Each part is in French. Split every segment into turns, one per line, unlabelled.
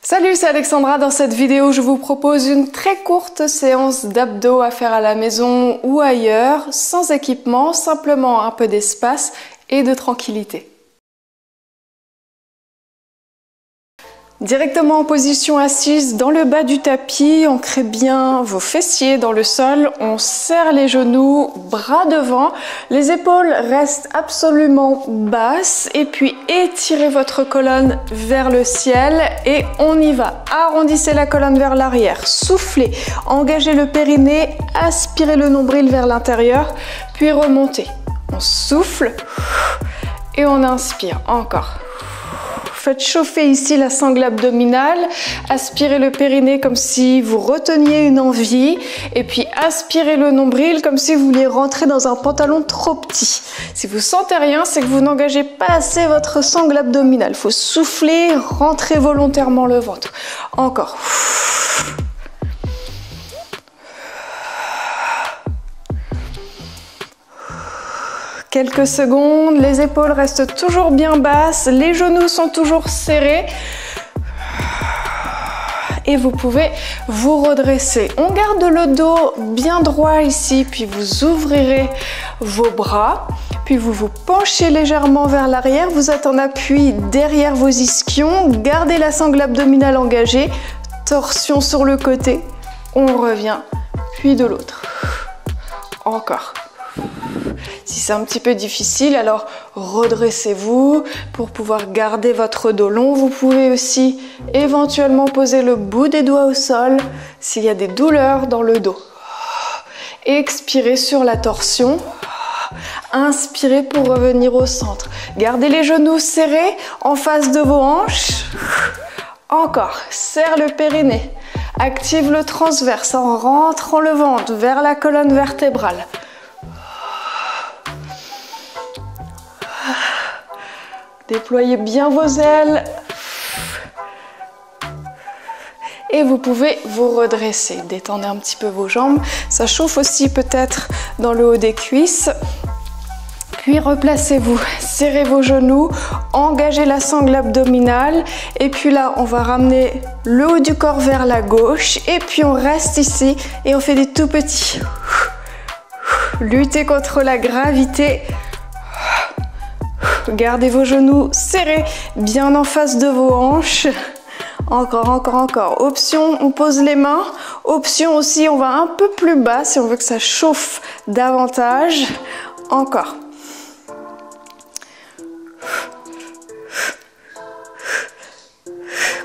Salut, c'est Alexandra. Dans cette vidéo, je vous propose une très courte séance d'abdos à faire à la maison ou ailleurs, sans équipement, simplement un peu d'espace et de tranquillité. Directement en position assise, dans le bas du tapis, ancrez bien vos fessiers dans le sol, on serre les genoux, bras devant, les épaules restent absolument basses et puis étirez votre colonne vers le ciel et on y va. Arrondissez la colonne vers l'arrière, soufflez, engagez le périnée, aspirez le nombril vers l'intérieur, puis remontez. On souffle et on inspire, encore. Faites chauffer ici la sangle abdominale, aspirez le périnée comme si vous reteniez une envie et puis aspirez le nombril comme si vous vouliez rentrer dans un pantalon trop petit. Si vous sentez rien, c'est que vous n'engagez pas assez votre sangle abdominale. Il faut souffler, rentrer volontairement le ventre. Encore. Quelques secondes, les épaules restent toujours bien basses, les genoux sont toujours serrés et vous pouvez vous redresser. On garde le dos bien droit ici, puis vous ouvrirez vos bras, puis vous vous penchez légèrement vers l'arrière, vous êtes en appui derrière vos ischions, gardez la sangle abdominale engagée, torsion sur le côté, on revient, puis de l'autre. Encore. Si c'est un petit peu difficile, alors redressez-vous pour pouvoir garder votre dos long. Vous pouvez aussi éventuellement poser le bout des doigts au sol s'il y a des douleurs dans le dos. Expirez sur la torsion. Inspirez pour revenir au centre. Gardez les genoux serrés en face de vos hanches. Encore. Serre le périnée. Active le transverse en rentrant le ventre vers la colonne vertébrale. Déployez bien vos ailes et vous pouvez vous redresser. Détendez un petit peu vos jambes. Ça chauffe aussi peut-être dans le haut des cuisses. Puis replacez-vous, serrez vos genoux, engagez la sangle abdominale et puis là on va ramener le haut du corps vers la gauche et puis on reste ici et on fait des tout petits. Luttez contre la gravité. Gardez vos genoux serrés, bien en face de vos hanches. Encore, encore, encore. Option, on pose les mains. Option aussi, on va un peu plus bas si on veut que ça chauffe davantage. Encore.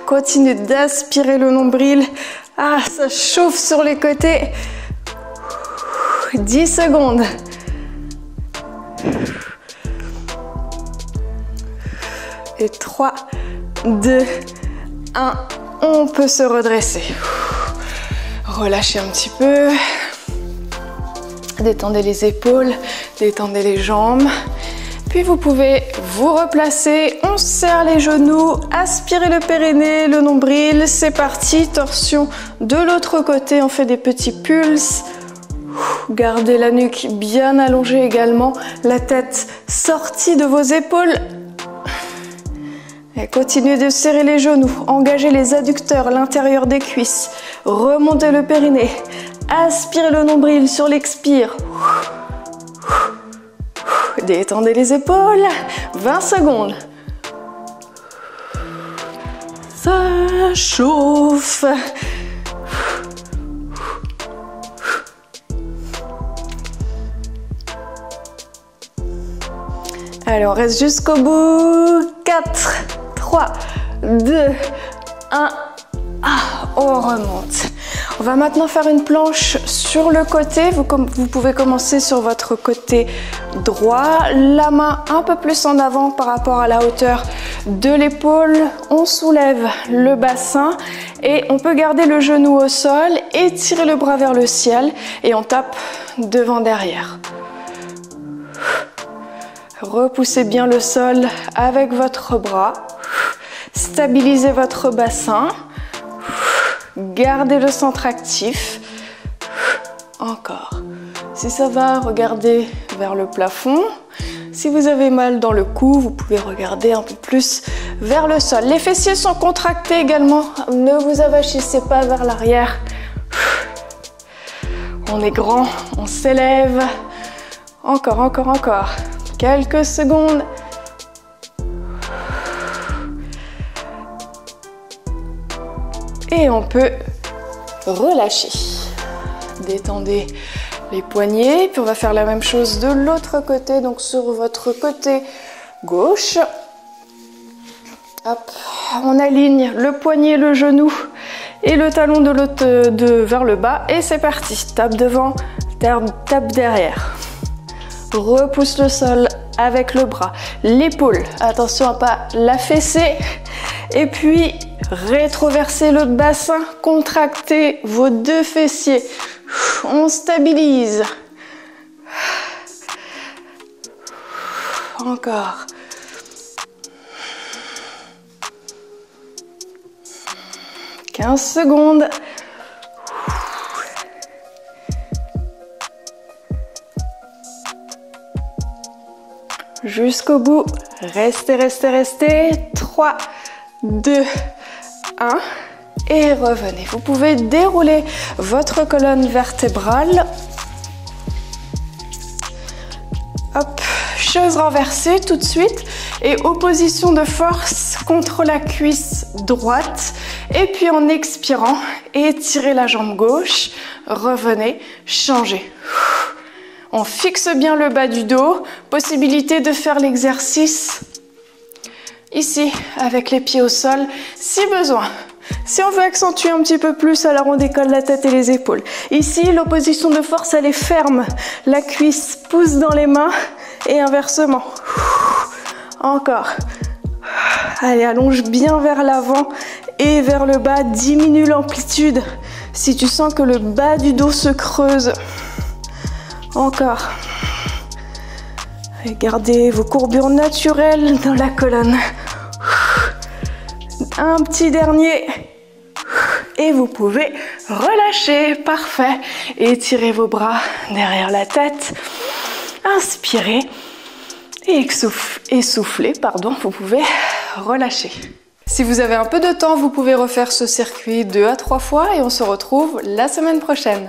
Continuez d'aspirer le nombril. Ah, ça chauffe sur les côtés. 10 secondes. Et 3, 2, 1, on peut se redresser. Relâchez un petit peu. Détendez les épaules, détendez les jambes. Puis vous pouvez vous replacer. On serre les genoux, aspirez le périnée, le nombril. C'est parti, torsion de l'autre côté. On fait des petits pulses. Gardez la nuque bien allongée également. La tête sortie de vos épaules. Et continuez de serrer les genoux, engagez les adducteurs, l'intérieur des cuisses, remontez le périnée, aspirez le nombril sur l'expire. Détendez les épaules, 20 secondes. Ça chauffe. Allez, on reste jusqu'au bout. 4, 3, 2, 1. On remonte. On va maintenant faire une planche sur le côté. Vous pouvez commencer sur votre côté droit. La main un peu plus en avant par rapport à la hauteur de l'épaule. On soulève le bassin et on peut garder le genou au sol, étirer le bras vers le ciel et on tape devant derrière. Repoussez bien le sol avec votre bras. Stabilisez votre bassin. Gardez le centre actif. Encore. Si ça va, regardez vers le plafond. Si vous avez mal dans le cou, vous pouvez regarder un peu plus vers le sol. Les fessiers sont contractés également. Ne vous avachissez pas vers l'arrière. On est grand, on s'élève. Encore, encore, encore. Quelques secondes. Et on peut relâcher. Détendez les poignets, puis on va faire la même chose de l'autre côté, donc sur votre côté gauche. Hop, on aligne le poignet, le genou et le talon de l'autre vers le bas et c'est parti. Tape devant, tape derrière. Repousse le sol avec le bras, l'épaule, attention à pas la fesser. Et puis rétroversez le bassin, contractez vos deux fessiers. On stabilise. Encore. « 15 secondes. Jusqu'au bout. Restez, restez, restez. 3, 2, 1. Et revenez. Vous pouvez dérouler votre colonne vertébrale. Hop, chose renversée tout de suite. Et opposition de force contre la cuisse droite. Et puis en expirant, étirez la jambe gauche. Revenez, changez. On fixe bien le bas du dos. Possibilité de faire l'exercice ici, avec les pieds au sol, si besoin. Si on veut accentuer un petit peu plus, alors on décolle la tête et les épaules. Ici, l'opposition de force, elle est ferme. La cuisse pousse dans les mains et inversement. Encore. Allez, allonge bien vers l'avant et vers le bas. Diminue l'amplitude si tu sens que le bas du dos se creuse. Encore. Et gardez vos courbures naturelles dans la colonne. Un petit dernier. Et vous pouvez relâcher. Parfait. Étirez vos bras derrière la tête. Inspirez. Et essoufflez, pardon. Vous pouvez relâcher. Si vous avez un peu de temps, vous pouvez refaire ce circuit 2 à 3 fois et on se retrouve la semaine prochaine.